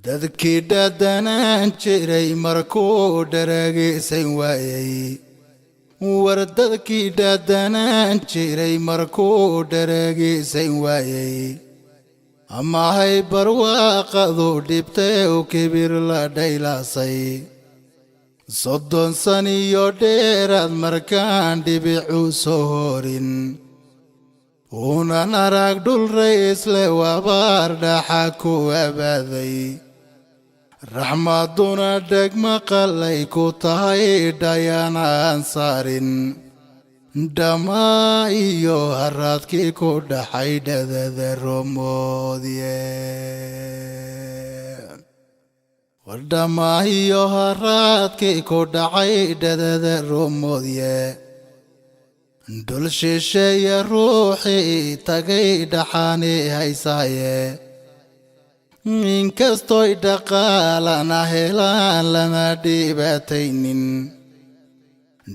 dadkii dhadhanaan jiray markuu dharagaysan waayay war dadkii dhadhanaan jiray markuu dharagaysan waayay amahay barwaaqadu dhibtay oo kibir la dhaylaasay soddon saniyo dheeraad markaan dhibicu soo horin unan arag dhul rays le wabaar dhaxa ku abaaday raxmaduna dheg maqalay ku tahay dhayana aan saarin dhamaa iyo haraadkii ku dhaxay dhadada romoodye dhamaa iyo haraadkii ku dhacay dhadada romoodye dhul shisheeye ruuxii tagay dhaxaani haysaaye inkastoy dhaqaalana helaan lama dhibaataynin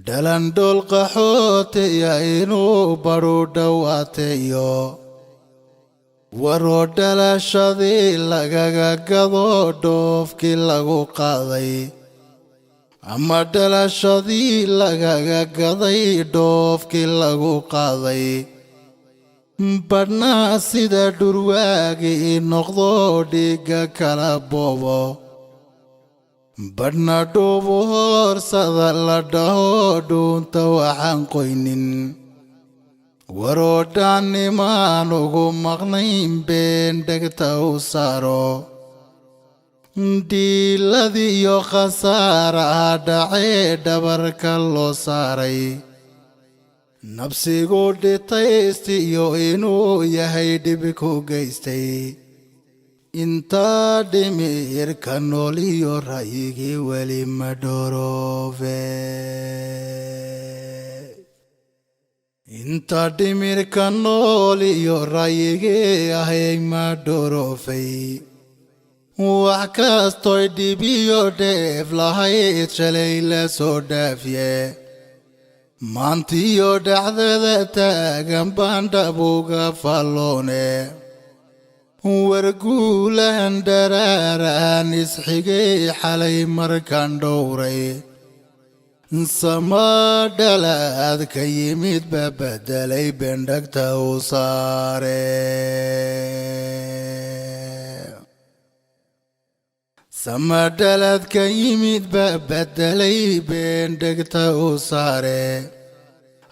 dhalan dhul qaxootiya inuu badhu dhowaateeyo waroo dhalashadii lagaga gado dhoofkii lagu qaaday ama dhalashadii lagaga gaday dhoofkii lagu qaaday badhnaa sida dhurwaagii noqdo dhiigga kala boobo badhna dhuubu hoorsada la dhaho dhuunta waxaan qoynin waroo dhaannimaan ugu maqnayn been dhegta u saaro dhiiladii iyo khasaaraha dhacee dhabarka loo saaray nabsigu dhitaystiyo inuu yahay dhib ku gaystay intaa dhimirka nool iyo ra'yigii weli ma dhoroofe intaa dhimirka nool iyo ra'yigii ahay ma dhoroofay wax kastoy dhibiyo dheef lahayd shalay la soo dhaafiye maantiyo dhacdada taagan baan dhabuga falloone warguulan dharaaraan isxigay xalay markaan dhowray sama dhalaad ka yimid ba bedelay bendhagta u saare sama dhalaad ka yimid ba bedelay bendhagta u saare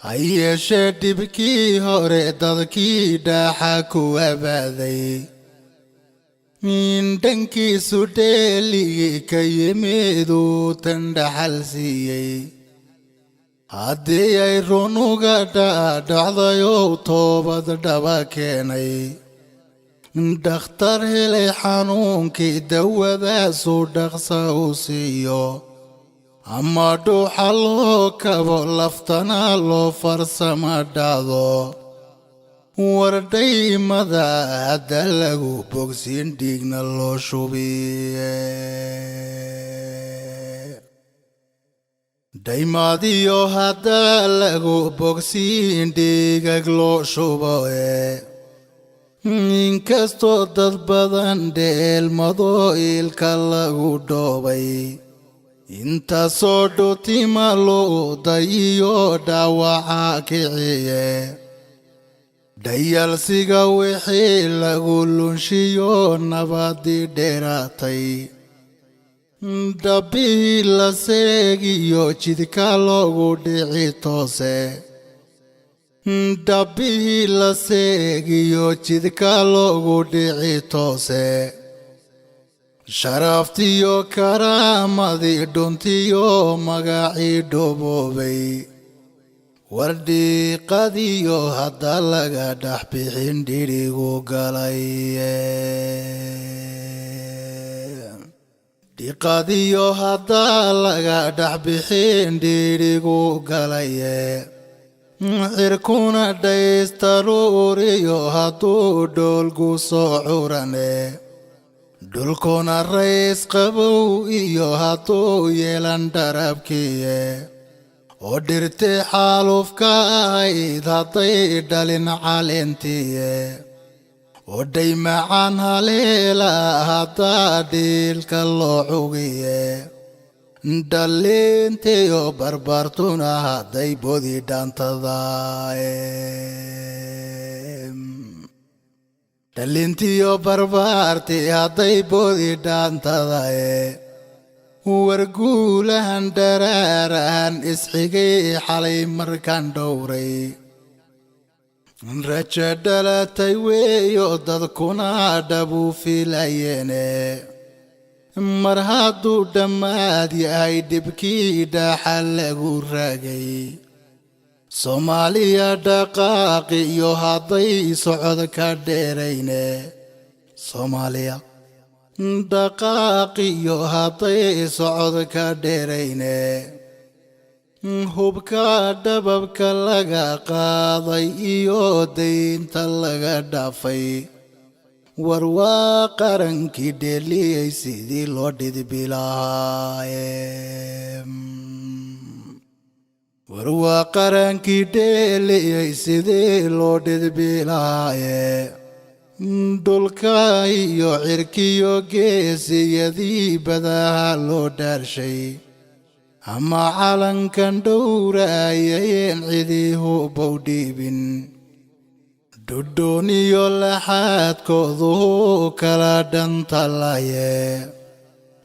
ha yeeshee dhibkii hore dadkii dhaaxa ku abaaday in dhankiisu dheeligii ka yimid uu tan dhaxal siiyey haddii ay runuga dhacdayow toobad dhaba keenay dhakhtar helay xanuunkii dawadaasuu dhaqsa u siiyo ama dhuuxa loo kabo laftana loo farsama dhacdo wardhaymada hadda lagu bogsiin dhiigna loo shubiye dhaymadiyo hadda lagu bogsiin dhiigag loo shuboe inkastoo dad badan dheelmado ilka lagu dhoobay intaasoo dhutima luuday iyo dhaawaca kiciye dhayalsiga wixii lagu lunshiyo nabadii dheeraatay dhabbihii la seegiyo jidka loogu dhici toose dhabbihii la seegiyo jidka loogu dhici toose sharaftiyo karaamadii dhuntiyo magacii dhoboobay wardhiiqadiyo hadda laga dhex bixin dhirigu galay dhiiqadiyo hadda laga dhex bixin dhirigu galaye cirkuna dhaystaruuriyo hadduu dhoolgu soo curane dhulkuna rays qabow iyo hadduu yeelan dharabkiye oo dhirtay xaalufka ahayd hadday dhalin caleentiye ودي معانها ليلة هذا ديلك اللوحوغية دلينتيو بربرتونا هذي بودي دانتظايم دلينتيو بربرتي هذي بودي دانتظايم ورقولهن درارهن اسحيقي حالي مركان دوري رجع دلتي ويو دادكونا دابو في العيني مرهادو دماد ياي دبكي دا حلقو راقي صوماليا دقاقي يو هاضي صعود كديريني صوماليا دقاقي يو هاضي صعود كديريني هوبكا دبابكا لغا قاضي iyo deynta laga dhaafay warwaa qarankii dheeliyay sidii loo dhidbi lahaayeen warwaa qarankii dheeliyay sidii loo dhidbi lahaayeen dhulka iyo cirkiyo geesiyadii badaha loo dhaarshay أما علن كان دورا ينعذيه بوديبن دودوني يولحات كوضو كلا دانتالاي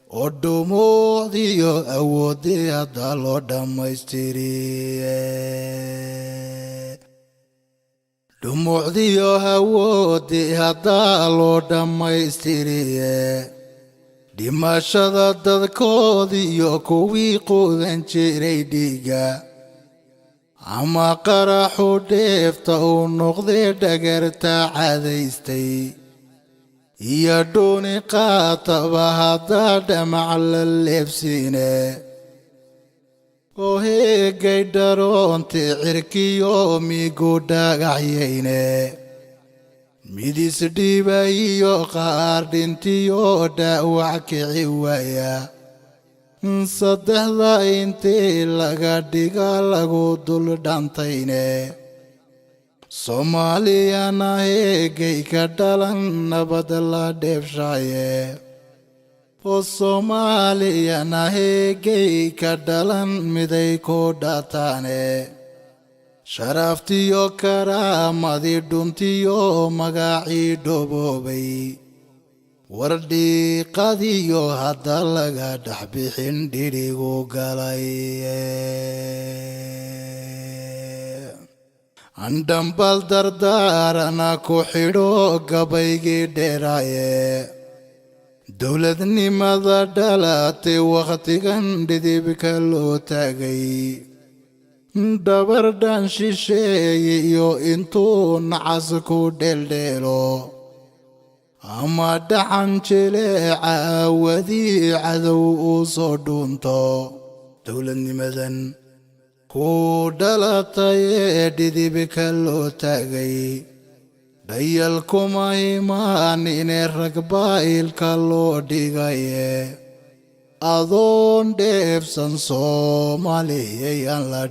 ودموع ديو أودي أدالو دميستيري دموع ديو أودي أدالو دميستيري dhimashada dadkoodii iyo kuwii quudan jiray dhiiga ama qaraxu dheefta uu noqday dhagarta cadaystay iyo dhuuni qaataba haddaa dhamac la leebsiine oo heegay dharoonti cirkiyo migu dhagaxyayne midis dhiibayo qaar dhintiyo dhaawac kici waaya saddexda intii laga dhiga lagu dul dhantayne soomaaliyana heegay ka dhalan nabad la dheefshaaye oo soomaaliyana heegay ka dhalan miday ku dhataane شرفتي كرامتي دمتي مغاعي دوبوبي وردي قدي هذا لغا دحبي حنديري وقالي عندم بالدردار انا كوحيرو قبيقي ديراي دولدني ماذا دلاتي وقتي قندي بكالو تاقي دبردان شيشي يو انتو نعسكو دلدلو اما دعان شليعا وذي عذو صدونتو دولني مذن كو دلتا يدي بكالو تاقي ديالكم ايمان ان الرقبائل كالو ديغايه أظن ديفسن صومالي يلا